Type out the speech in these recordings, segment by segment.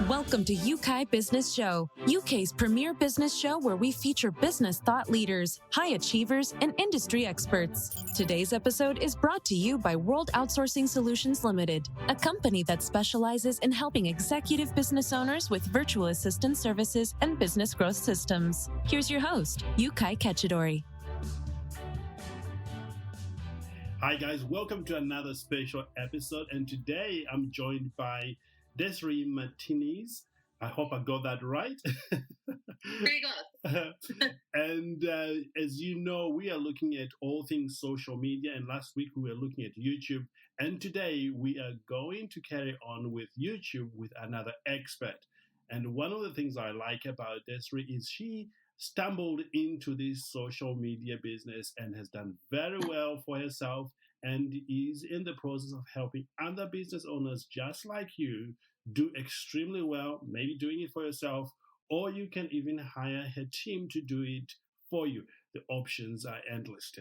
Welcome to Yeukai Business Show, UK's premier business show where we feature business thought leaders, high achievers, and industry experts. Today's episode is brought to you by World Outsourcing Solutions Limited, a company that specializes in helping executive business owners with virtual assistant services and business growth systems. Here's your host, Yeukai Kechidori. Hi guys, welcome to another special episode, and today I'm joined by Desiree Martinez. I hope I got that right. Pretty good. And as you know, we are looking at all things social media, and last week we were looking at YouTube, and today we are going to carry on with YouTube with another expert. And one of the things I like about Desiree is she stumbled into this social media business and has done very well for herself and is in the process of helping other business owners just like you do extremely well, maybe doing it for yourself, or you can even hire her team to do it for you. The options are endless.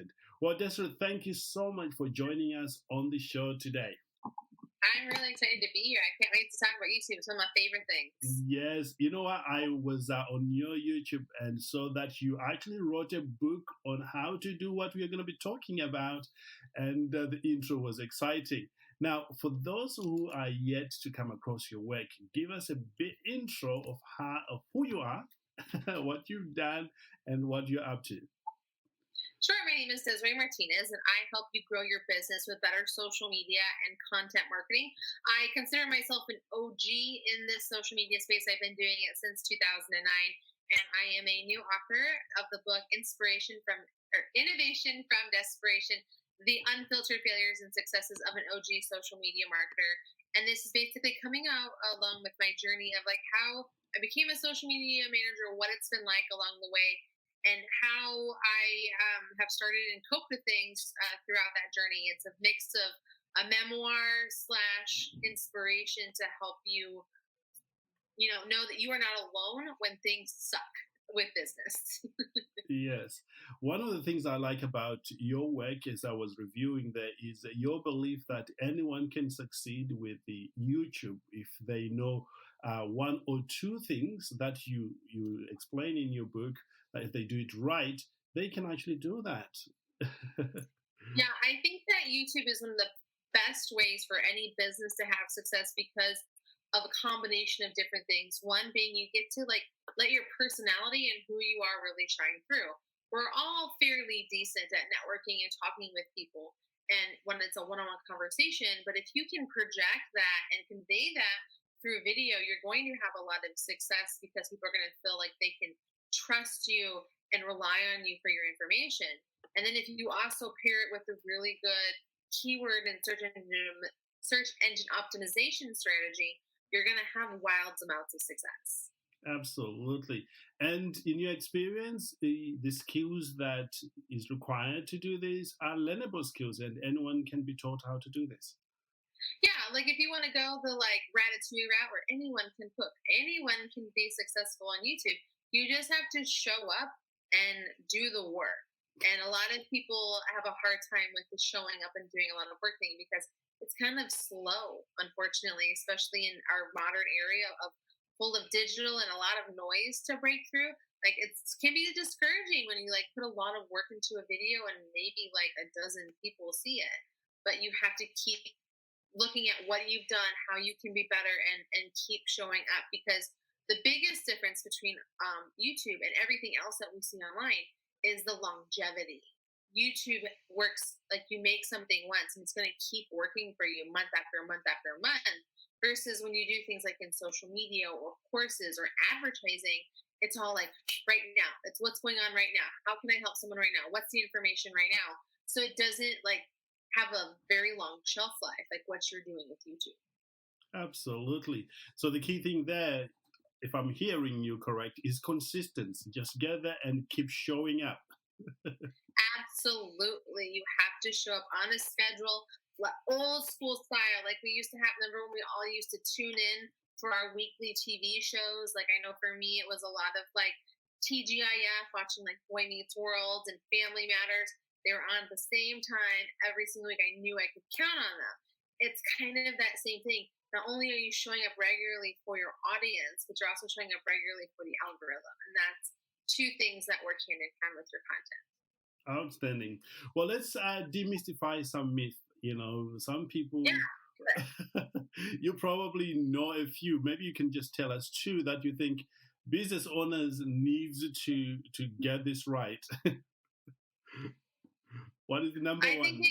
Well, Desiree, thank you so much for joining us on the show today. I'm really excited to be here. I can't wait to talk about YouTube. It's one of my favorite things. Yes. You know what? I was on your YouTube and saw that you actually wrote a book on how to do what we are going to be talking about. And the intro was exciting. Now, for those who are yet to come across your work, give us a bit intro of who you are, what you've done, and what you're up to. Sure, my name is Desiree Martinez, and I help you grow your business with better social media and content marketing. I consider myself an OG in this social media space. I've been doing it since 2009, and I am a new author of the book Innovation from Desperation, the Unfiltered Failures and Successes of an OG Social Media Marketer. And this is basically coming out along with my journey of like how I became a social media manager, what it's been like along the way, and how I have started and coped with things throughout that journey. It's a mix of a memoir / inspiration to help you, know that you are not alone when things suck with business. Yes. One of the things I like about your work as I was reviewing there is your belief that anyone can succeed with the YouTube if they know one or two things that you explain in your book. That if they do it right, they can actually do that. Yeah, I think that YouTube is one of the best ways for any business to have success because of a combination of different things. One being you get to like let your personality and who you are really shine through. We're all fairly decent at networking and talking with people, and when it's a one-on-one conversation, but if you can project that and convey that through video, you're going to have a lot of success because people are going to feel like they can trust you and rely on you for your information. And then if you also pair it with a really good keyword and search engine optimization strategy, you're going to have wild amounts of success. Absolutely. And in your experience, the skills that is required to do this are learnable skills, and anyone can be taught how to do this. Yeah, like if you want to go the like Ratatouille route where anyone can cook, anyone can be successful on YouTube. You just have to show up and do the work. And a lot of people have a hard time with the showing up and doing a lot of work thing because it's kind of slow, unfortunately, especially in our modern area of full of digital and a lot of noise to break through. Like it can be discouraging when you like put a lot of work into a video and maybe like a dozen people see it. But you have to keep looking at what you've done, how you can be better, and keep showing up because the biggest difference between YouTube and everything else that we see online is the longevity. YouTube works like you make something once and it's going to keep working for you month after month after month versus when you do things like in social media or courses or advertising, it's all like right now. It's what's going on right now. How can I help someone right now? What's the information right now? So it doesn't like have a very long shelf life like what you're doing with YouTube. Absolutely. So the key thing there, if I'm hearing you correct, is consistency. Just get there and keep showing up. Absolutely. You have to show up on a schedule, old school style, like we used to have. Remember when we all used to tune in for our weekly TV shows? Like I know for me, it was a lot of like TGIF, watching like Boy Meets World and Family Matters. They were on at the same time every single week. I knew I could count on them. It's kind of that same thing. not only are you showing up regularly for your audience, but you're also showing up regularly for the algorithm. And that's two things that work hand in hand with your content. Outstanding. Well, let's demystify some myth. Some people, Yeah. you probably know a few. Maybe you can just tell us two that you think business owners needs to get this right. What is the number one?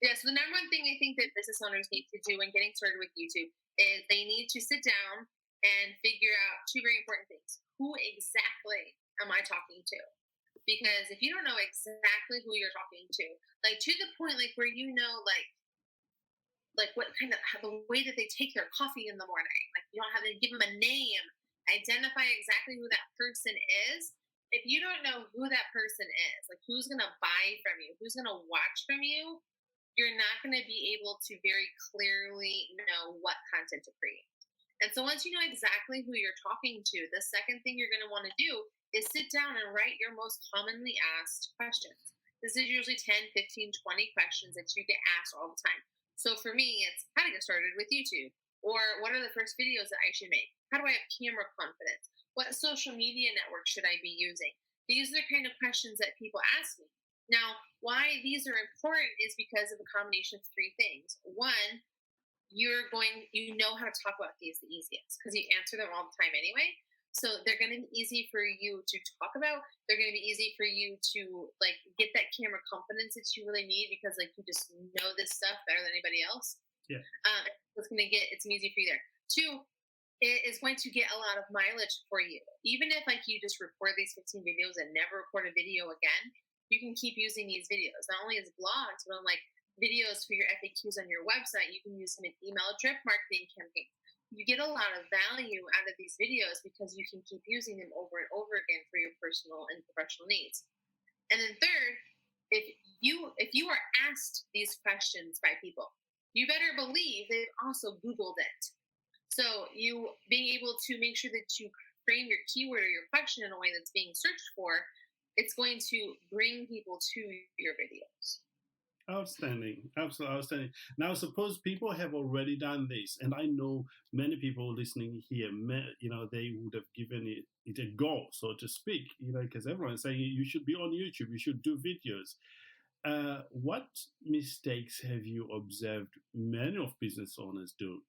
So the number one thing I think that business owners need to do when getting started with YouTube is they need to sit down and figure out two very important things. Who exactly am I talking to? Because if you don't know exactly who you're talking to, like to the point like where like what kind of the way that they take their coffee in the morning, like you don't have to give them a name, identify exactly who that person is. If you don't know who that person is, like who's going to buy from you, who's going to watch from you, you're not going to be able to very clearly know what content to create. And so once you know exactly who you're talking to, the second thing you're going to want to do is sit down and write your most commonly asked questions. This is usually 10, 15, 20 questions that you get asked all the time. So for me, it's how to get started with YouTube, or what are the first videos that I should make? How do I have camera confidence? What social media network should I be using? These are the kind of questions that people ask me. Now, why these are important is because of a combination of three things. One, you know how to talk about these the easiest because you answer them all the time anyway. So they're going to be easy for you to talk about. They're going to be easy for you to like get that camera confidence that you really need because like you just know this stuff better than anybody else. Yeah. It's easy for you there. Two, it is going to get a lot of mileage for you. Even if like you just record these 15 videos and never record a video again, you can keep using these videos, not only as blogs, but on like videos for your FAQs on your website. You can use them in email drip marketing campaigns. You get a lot of value out of these videos because you can keep using them over and over again for your personal and professional needs. And then third, if you are asked these questions by people, you better believe they've also Googled it. So you being able to make sure that you frame your keyword or your question in a way that's being searched for, it's going to bring people to your videos. Outstanding. Absolutely outstanding. Now, suppose people have already done this, and I know many people listening here, they would have given it a go, so to speak, because everyone's saying you should be on YouTube, you should do videos. What mistakes have you observed many of business owners do?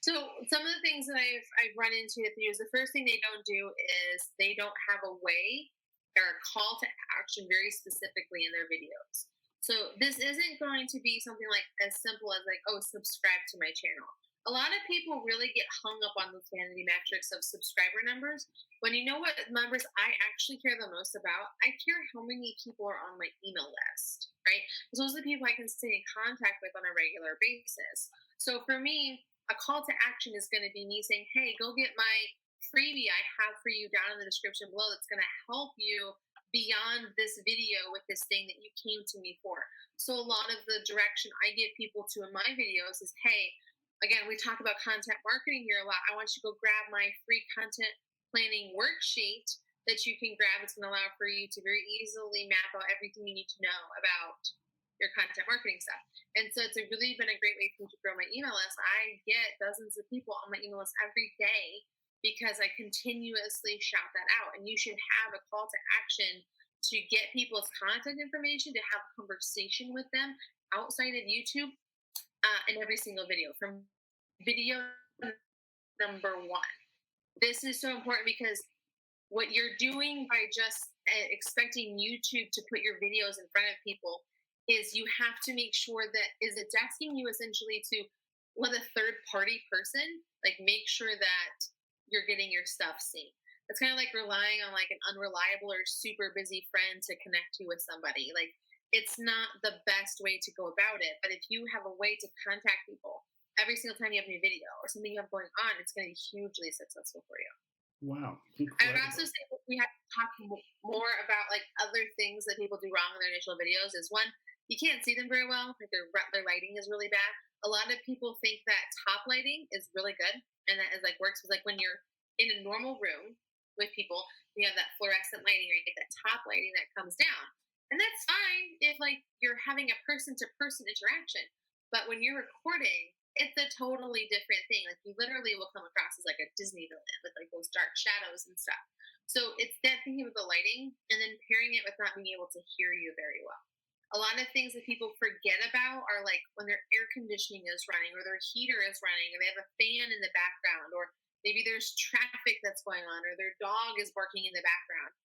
So some of the things that I've run into with you is the first thing they don't do is they don't have a way or a call to action very specifically in their videos. So this isn't going to be something like as simple as like, oh, subscribe to my channel. A lot of people really get hung up on the vanity metrics of subscriber numbers. When you know what numbers I actually care the most about, I care how many people are on my email list, right? Because those are the people I can stay in contact with on a regular basis. So for me, a call to action is going to be me saying, hey, go get my freebie I have for you down in the description below that's going to help you beyond this video with this thing that you came to me for. So a lot of the direction I give people to in my videos is, hey, again, we talk about content marketing here a lot. I want you to go grab my free content planning worksheet that you can grab. It's going to allow for you to very easily map out everything you need to know about your content marketing stuff. And so it's really been a great way for me to grow my email list. I get dozens of people on my email list every day because I continuously shout that out. And you should have a call to action to get people's contact information, to have a conversation with them outside of YouTube in every single video, from video number one. This is so important because what you're doing by just expecting YouTube to put your videos in front of people is you have to make sure that it's asking you essentially to let a third party person like make sure that you're getting your stuff seen. It's kind of like relying on like an unreliable or super busy friend to connect you with somebody. Like it's not the best way to go about it. But if you have a way to contact people every single time you have a new video or something you have going on, it's going to be hugely successful for you. Wow. Incredible. I would also say that we have to talk more about like other things that people do wrong in their initial videos. Is one, you can't see them very well. Like their lighting is really bad. A lot of people think that top lighting is really good and that is like works. Because like when you're in a normal room with people, you have that fluorescent lighting or you get that top lighting that comes down. And that's fine if like you're having a person to person interaction. But when you're recording, it's a totally different thing. Like you literally will come across as like a Disney villain with like those dark shadows and stuff. So it's that thinking with the lighting and then pairing it with not being able to hear you very well. A lot of things that people forget about are like when their air conditioning is running or their heater is running or they have a fan in the background or maybe there's traffic that's going on or their dog is barking in the background.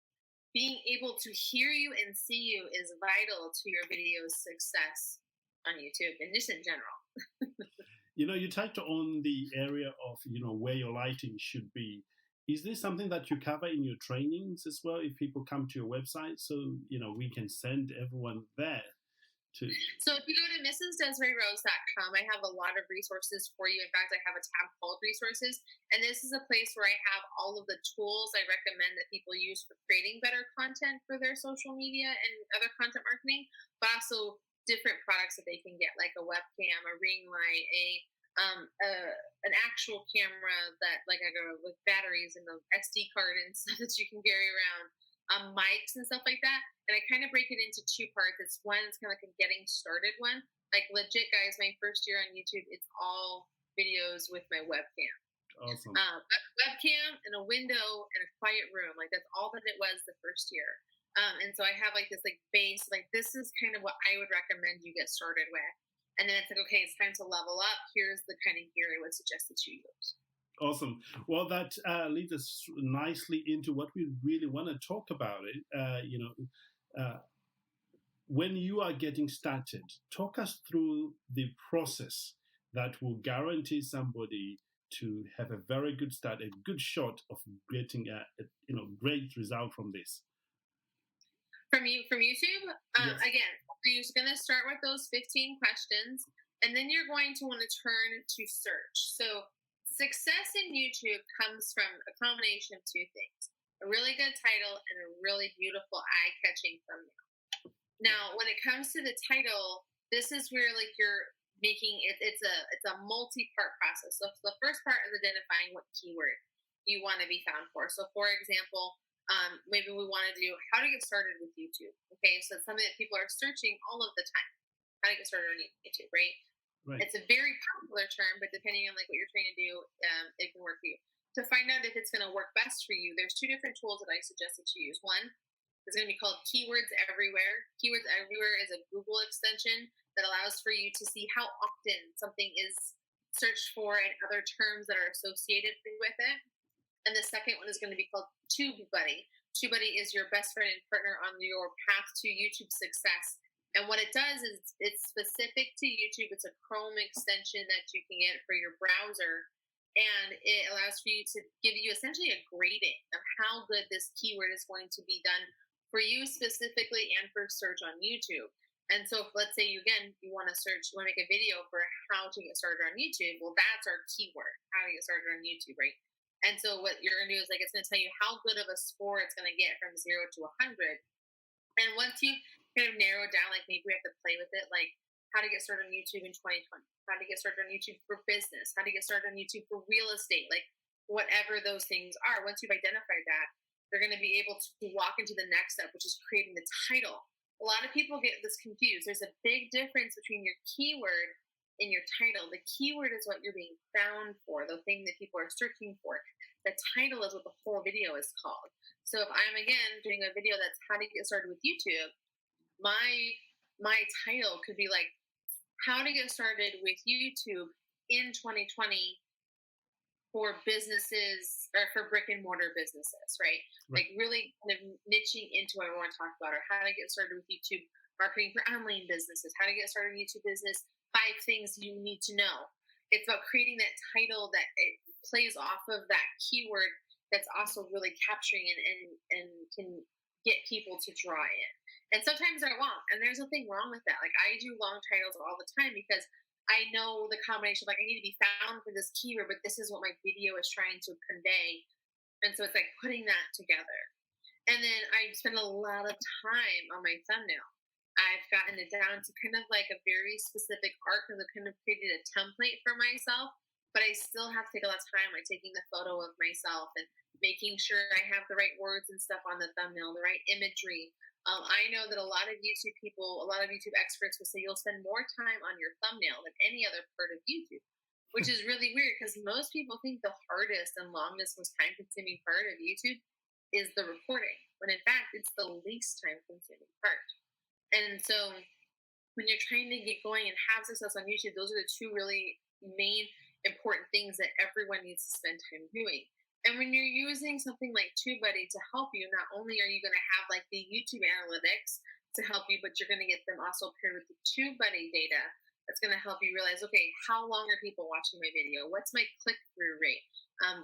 Being able to hear you and see you is vital to your video's success on YouTube and just in general. You touched on the area of, where your lighting should be. Is this something that you cover in your trainings as well? If people come to your website, so, we can send everyone there to. So if you go to mrsdesireerose.com, I have a lot of resources for you. In fact, I have a tab called resources. And this is a place where I have all of the tools I recommend that people use for creating better content for their social media and other content marketing, but also different products that they can get, like a webcam, a ring light, an actual camera that like I go with batteries and the SD card and stuff that you can carry around, mics and stuff like that. And I kind of break it into two parts. It's one, it's kind of like a getting started one. Like legit, guys, my first year on YouTube, it's all videos with my webcam. Awesome. Webcam and a window and a quiet room. Like that's all that it was the first year. And so I have like this like base, like this is kind of what I would recommend you get started with. And then it's like, okay, it's time to level up. Here's the kind of gear I would suggest that you use. Awesome. Well, that leads us nicely into what we really want to talk about. When you are getting started, talk us through the process that will guarantee somebody to have a very good start, a good shot of getting a great result from this. From YouTube, Yes. Again, you're going to start with those 15 questions, and then you're going to want to turn to search. So success in YouTube comes from a combination of two things: a really good title and a really beautiful, eye-catching thumbnail. Now, when it comes to the title, this is where like you're making it. It's a multi-part process. So the first part is identifying what keyword you want to be found for. So, for example, maybe we want to do how to get started with YouTube. Okay, so it's something that people are searching all of the time. How to get started on YouTube, right? Right. It's a very popular term, but depending on like what you're trying to do, it can work for you. To find out if it's going to work best for you, there's two different tools that I suggest that you use. One is going to be called Keywords Everywhere. Keywords Everywhere is a Google extension that allows for you to see how often something is searched for and other terms that are associated with it. And the second one is going to be called TubeBuddy. TubeBuddy is your best friend and partner on your path to YouTube success. And what it does is it's specific to YouTube. It's a Chrome extension that you can get for your browser. And it allows for you to give you essentially a grading of how good this keyword is going to be done for you specifically and for search on YouTube. And so if, let's say you want to make a video for how to get started on YouTube. Well, that's our keyword, how to get started on YouTube, right? And so what you're going to do is like it's going to tell you how good of a score it's going to get from 0 to 100. And once you kind of narrow down, like maybe we have to play with it, like how to get started on YouTube in 2020, how to get started on YouTube for business, how to get started on YouTube for real estate, like whatever those things are. Once you've identified that, they're going to be able to walk into the next step, which is creating the title. A lot of people get this confused. There's a big difference between your keyword in your title. The keyword is what you're being found for, the thing that people are searching for. The title is what the whole video is called. So if I'm again doing a video that's how to get started with YouTube, my title could be like how to get started with YouTube in 2020 for businesses or for brick and mortar businesses, right? Like really kind of niching into what I want to talk about, or how to get started with YouTube marketing for online businesses, how to get started in YouTube business, 5 things you need to know. It's about creating that title that it plays off of that keyword that's also really capturing and can get people to draw in. And sometimes they're long, and there's nothing wrong with that. Like I do long titles all the time because I know the combination, like I need to be found for this keyword, but this is what my video is trying to convey. And so it's like putting that together. And then I spend a lot of time on my thumbnail. I've gotten it down to kind of like a very specific art because I've kind of created a template for myself, but I still have to take a lot of time like taking the photo of myself and making sure I have the right words and stuff on the thumbnail, the right imagery. I know that a lot of YouTube people, a lot of YouTube experts will say you'll spend more time on your thumbnail than any other part of YouTube. which is really weird because most people think the hardest and longest, most time consuming part of YouTube is the recording, when in fact, it's the least time consuming part. And so when you're trying to get going and have success on YouTube, those are the two really main important things that everyone needs to spend time doing. And when you're using something like TubeBuddy to help you, not only are you going to have like the YouTube analytics to help you, but you're going to get them also paired with the TubeBuddy data that's going to help you realize, okay, how long are people watching my video? What's my click-through rate?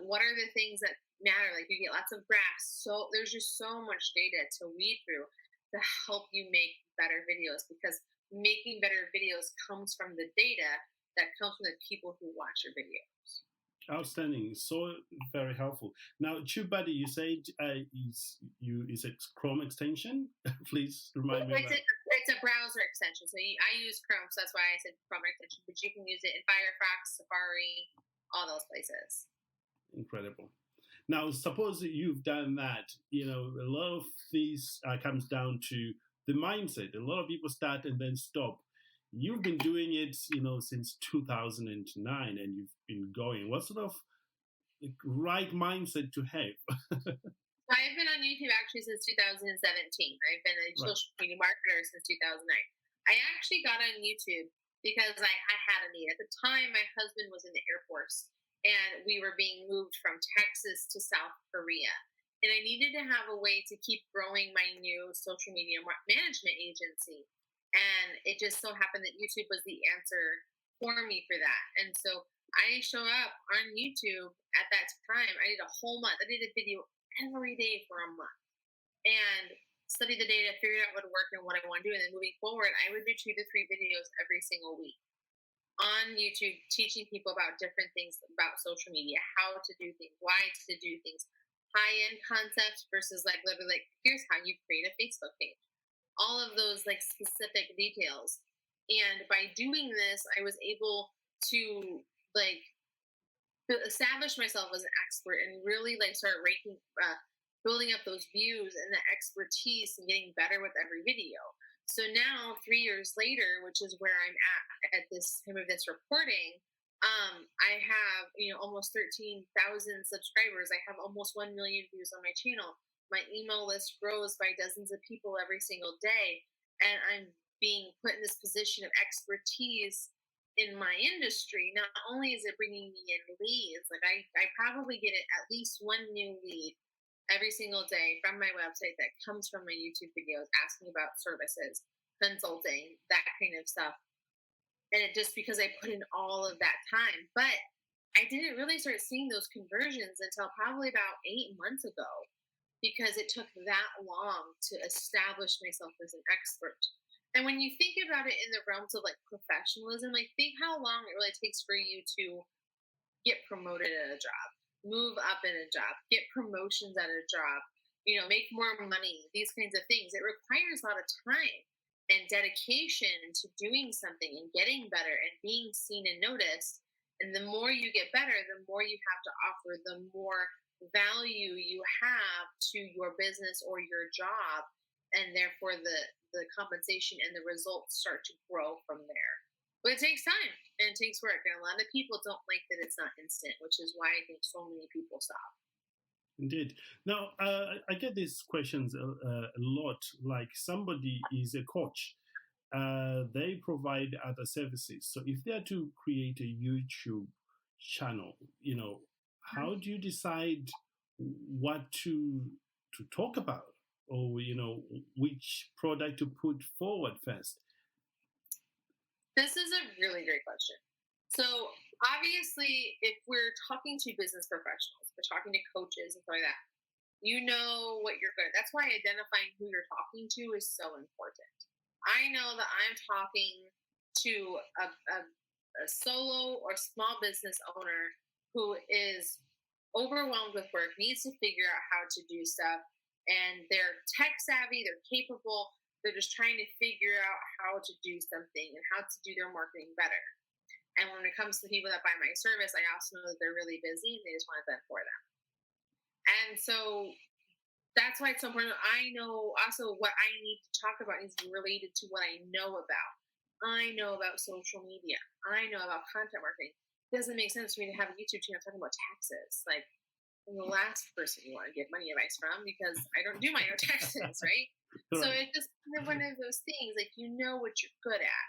What are the things that matter? Like you get lots of graphs. So there's just so much data to weed through to help you make better videos, because making better videos comes from the data that comes from the people who watch your videos. Outstanding, so very helpful. Now, TubeBuddy, you said is a Chrome extension. Please remind me. It's a browser extension. So I use Chrome, so that's why I said Chrome extension. But you can use it in Firefox, Safari, all those places. Incredible. Now, suppose you've done that. A lot of these comes down to the mindset. A lot of people start and then stop. You've been doing it, since 2009, and you've been going. What sort of right mindset to have? I've been on YouTube actually since 2017. I've been a social media marketer since 2009. I actually got on YouTube because I had a need. At the time, my husband was in the Air Force, and we were being moved from Texas to South Korea. And I needed to have a way to keep growing my new social media management agency. And it just so happened that YouTube was the answer for me for that. And so I show up on YouTube at that time. I did a whole month. I did a video every day for a month and studied the data, figured out what would work and what I want to do. And then moving forward, I would do 2 to 3 videos every single week on YouTube, teaching people about different things about social media, how to do things, why to do things, high-end concepts versus like literally like, here's how you create a Facebook page. All of those like specific details. And by doing this, I was able to like establish myself as an expert and really like start building up those views and the expertise and getting better with every video. So now 3 years later, which is where I'm at this time of this reporting, I have, almost 13,000 subscribers. I have almost 1 million views on my channel. My email list grows by dozens of people every single day. And I'm being put in this position of expertise in my industry. Not only is it bringing me in leads, like I probably get at least 1 new lead every single day from my website that comes from my YouTube videos asking about services, consulting, that kind of stuff. And it just because I put in all of that time. But I didn't really start seeing those conversions until probably about 8 months ago, because it took that long to establish myself as an expert. And when you think about it in the realms of like professionalism, like think how long it really takes for you to get promoted at a job, move up in a job, get promotions at a job, make more money, these kinds of things. It requires a lot of time and dedication to doing something and getting better and being seen and noticed. And the more you get better, the more you have to offer, the more value you have to your business or your job, and therefore the compensation and the results start to grow from there. But it takes time and it takes work, and a lot of people don't like that it's not instant, which is why I think so many people stop. Indeed. Now, I get these questions a lot. Like somebody is a coach, they provide other services. So if they are to create a YouTube channel, how do you decide what to talk about, or which product to put forward first? This is a really great question. So obviously, if we're talking to business professionals, we're talking to coaches and stuff like that, you know what you're good at. That's why identifying who you're talking to is so important. I know that I'm talking to a solo or small business owner who is overwhelmed with work, needs to figure out how to do stuff, and they're tech savvy, they're capable, they're just trying to figure out how to do something and how to do their marketing better. And when it comes to people that buy my service, I also know that they're really busy and they just want it done for them. And so that's why it's so important. I know also what I need to talk about is related to what I know about. I know about social media. I know about content marketing. it doesn't make sense for me to have a YouTube channel talking about taxes. Like, I'm the last person you want to get money advice from because I don't do my own taxes, right? So it's just kind of one of those things, like, you know what you're good at.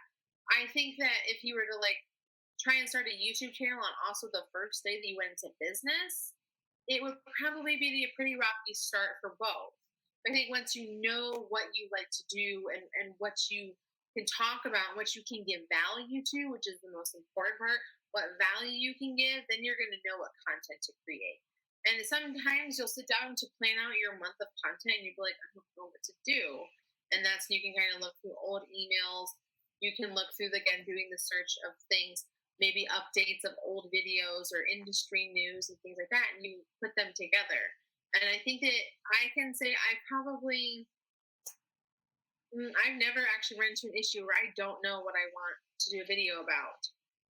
I think that if you were to like try and start a YouTube channel on also the first day that you went into business, it would probably be a pretty rocky start for both. I think once you know what you like to do and what you can talk about, what you can give value to, which is the most important part, what value you can give, then you're going to know what content to create. And sometimes you'll sit down to plan out your month of content and you'll be like, I don't know what to do. And that's, you can kind of look through old emails. You can look through, again, doing the search of things, maybe updates of old videos or industry news and things like that, and you put them together. And I think that I can say I've never actually run into an issue where I don't know what I want to do a video about.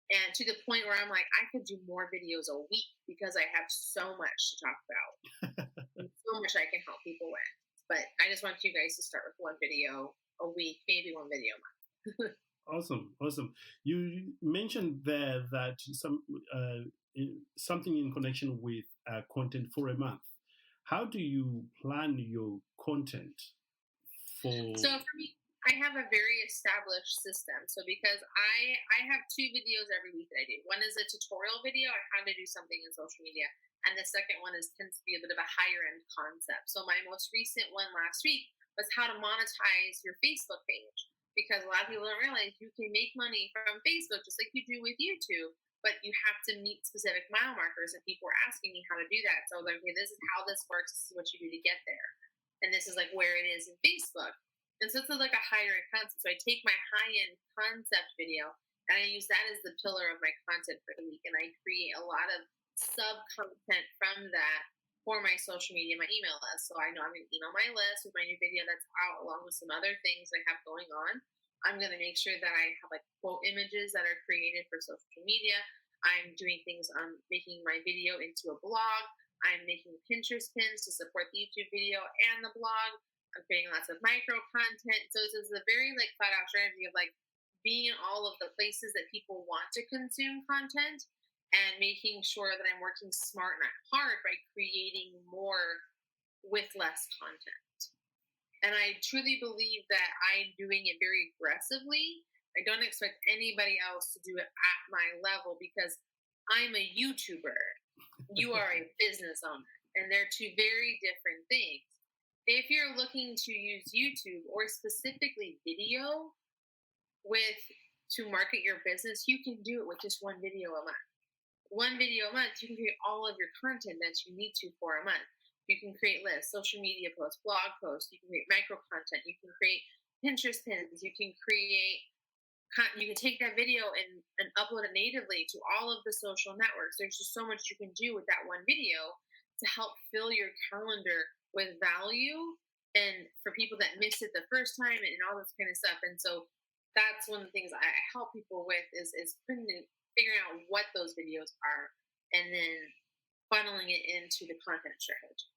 And to the point where I'm like, I could do more videos a week because I have so much to talk about and so much I can help people with. But I just want you guys to start with one video a week, maybe one video a month. Awesome. You mentioned there that something in connection with content for a month. How do you plan your content for? So for me, I have a very established system. So because I have 2 videos every week that I do. One is a tutorial video on how to do something in social media, and the second one tends to be a bit of a higher end concept. So my most recent one last week was how to monetize your Facebook page, because a lot of people don't realize you can make money from Facebook just like you do with YouTube, but you have to meet specific mile markers, and people are asking me how to do that. So like, okay, this is how this works. This is what you do to get there, and this is like where it is in Facebook. And so it's like a higher end concept. So I take my high end concept video and I use that as the pillar of my content for the week. And I create a lot of sub content from that for my social media, my email list. So I know I'm going to email my list with my new video that's out, along with some other things I have going on. I'm going to make sure that I have like quote images that are created for social media. I'm doing things on making my video into a blog. I'm making Pinterest pins to support the YouTube video and the blog. I'm creating lots of micro content. So this is a very like thought out strategy of like being in all of the places that people want to consume content and making sure that I'm working smart, not hard, by creating more with less content. And I truly believe that I'm doing it very aggressively. I don't expect anybody else to do it at my level because I'm a YouTuber. You are a business owner, and they're 2 very different things. If you're looking to use YouTube or specifically video to market your business, you can do it with just 1 video a month. 1 video a month, you can create all of your content that you need to for a month. You can create lists, social media posts, blog posts. You can create micro content. You can create Pinterest pins. You can take that video and upload it natively to all of the social networks. There's just so much you can do with that 1 video to help fill your calendar with value, and for people that missed it the first time and all this kind of stuff. And so that's one of the things I help people with is figuring out what those videos are and then funneling it into the content strategy.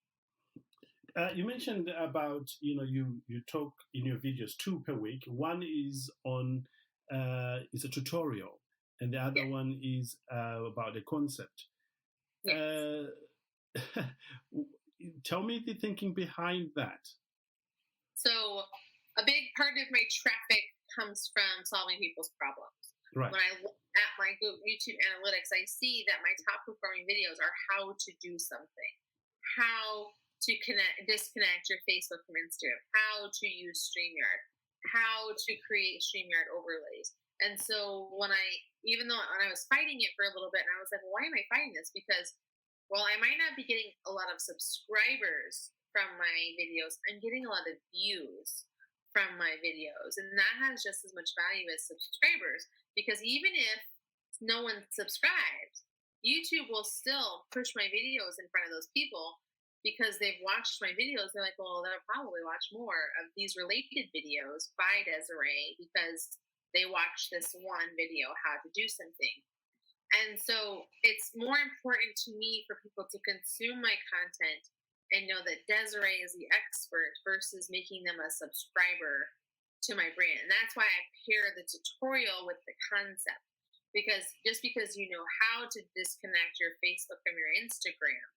You mentioned about you talk in your videos 2 per week. One is on is a tutorial, and the other one is about the concept. Yes. Tell me the thinking behind that. So a big part of my traffic comes from solving people's problems. Right. When I look at my YouTube analytics, I see that my top performing videos are how to do something, how to disconnect your Facebook from Instagram, how to use StreamYard, how to create StreamYard overlays. And so even though I was fighting it for a little bit, and I was like, well, why am I fighting this? Because while I might not be getting a lot of subscribers from my videos, I'm getting a lot of views from my videos. And that has just as much value as subscribers, because even if no one subscribes, YouTube will still push my videos in front of those people because they've watched my videos. They're like, well, they'll probably watch more of these related videos by Desiree because they watched this 1 video, how to do something. And so it's more important to me for people to consume my content and know that Desiree is the expert versus making them a subscriber to my brand. And that's why I pair the tutorial with the concept. because just because you know how to disconnect your Facebook from your Instagram,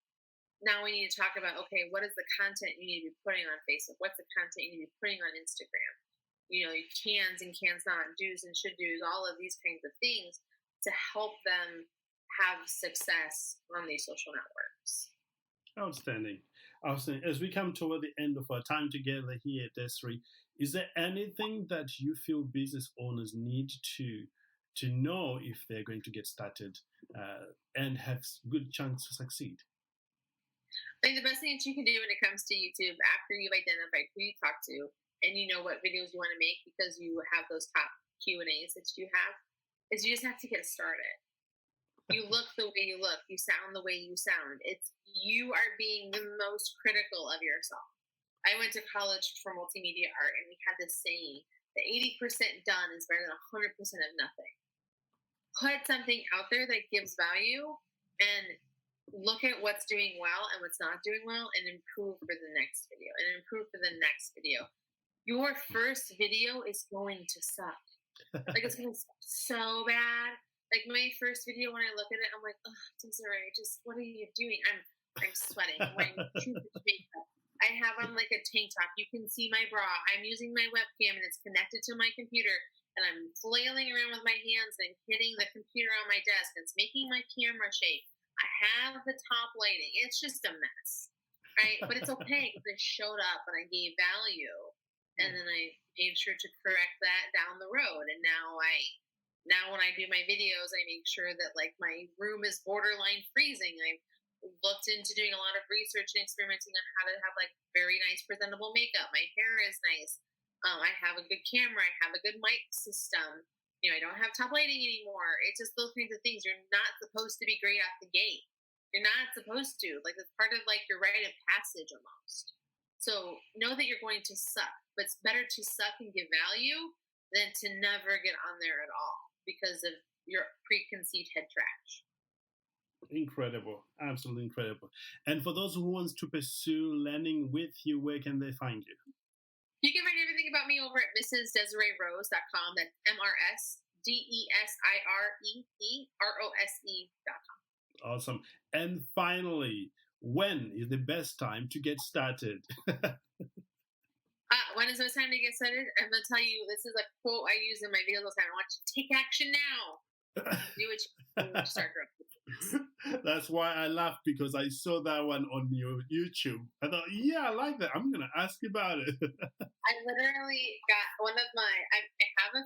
now we need to talk about, okay, what is the content you need to be putting on Facebook? What's the content you need to be putting on Instagram? You know, your cans and cans not, do's and should do's, all of these kinds of things to help them have success on these social networks. Outstanding. Outstanding. As we come toward the end of our time together here, Desiree, is there anything that you feel business owners need to know if they're going to get started and have good chance to succeed? I think the best thing that you can do when it comes to YouTube, after you've identified who you talk to and you know what videos you want to make because you have those top Q&As that you have, is you just have to get started. You look the way you look, you sound the way you sound. It's you are being the most critical of yourself. I went to college for multimedia art, and we had this saying that 80% done is better than 100% of nothing. Put something out there that gives value and look at what's doing well and what's not doing well and improve for the next video and improve for the next video. Your first video is going to suck. Like, it's going to suck so bad. Like, my first video, when I look at it, I'm like, oh, Desiree, just what are you doing? I'm sweating. I'm wearing too much makeup. I have on like a tank top. You can see my bra. I'm using my webcam and it's connected to my computer. And I'm flailing around with my hands and hitting the computer on my desk. It's making my camera shake. I have the top lighting. It's just a mess, right? But it's okay because I showed up and I gave value. And then I made sure to correct that down the road. And now when I do my videos, I make sure that like my room is borderline freezing. I've looked into doing a lot of research and experimenting on how to have like very nice presentable makeup. My hair is nice. I have a good camera. I have a good mic system. You know, I don't have top lighting anymore. It's just those kinds of things. You're not supposed to be great out the gate. You're not supposed to. Like, it's part of like your rite of passage almost. So know that you're going to suck, but it's better to suck and give value than to never get on there at all because of your preconceived head trash. Incredible. Absolutely incredible. And for those who wants to pursue learning with you, where can they find you? You can find everything about me over at mrsdesireerose.com. That's mrsdesireerose.com. Awesome. And finally, when is the best time to get started? When is the time to get started? I'm going to tell you, this is a quote I use in my videos all the time. I want you to take action now. Do what you start growing. That's why I laughed, because I saw that one on your YouTube. I thought, yeah, I like that. I'm going to ask you about it. I literally got one of I have a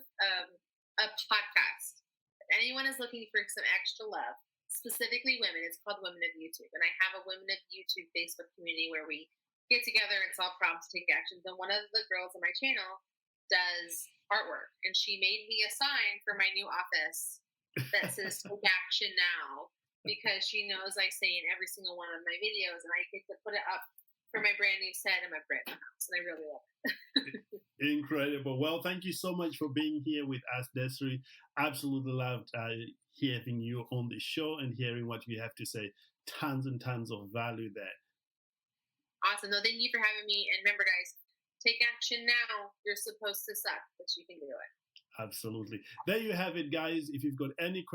podcast. If anyone is looking for some extra love, specifically women, it's called Women of YouTube. And I have a Women of YouTube Facebook community where we get together and solve problems, take actions. And one of the girls on my channel does artwork. And she made me a sign for my new office that says take action now, because she knows I say in every single one of my videos, and I get to put it up for my brand new set and my brand new house, and I really love it. Incredible. Well, thank you so much for being here with us, Desiree. Absolutely loved hearing you on the show and hearing what you have to say. Tons and tons of value there. Awesome. No, thank you for having me. And remember, guys, take action now. You're supposed to suck, but you can do it. Absolutely. There you have it, guys. If you've got any questions,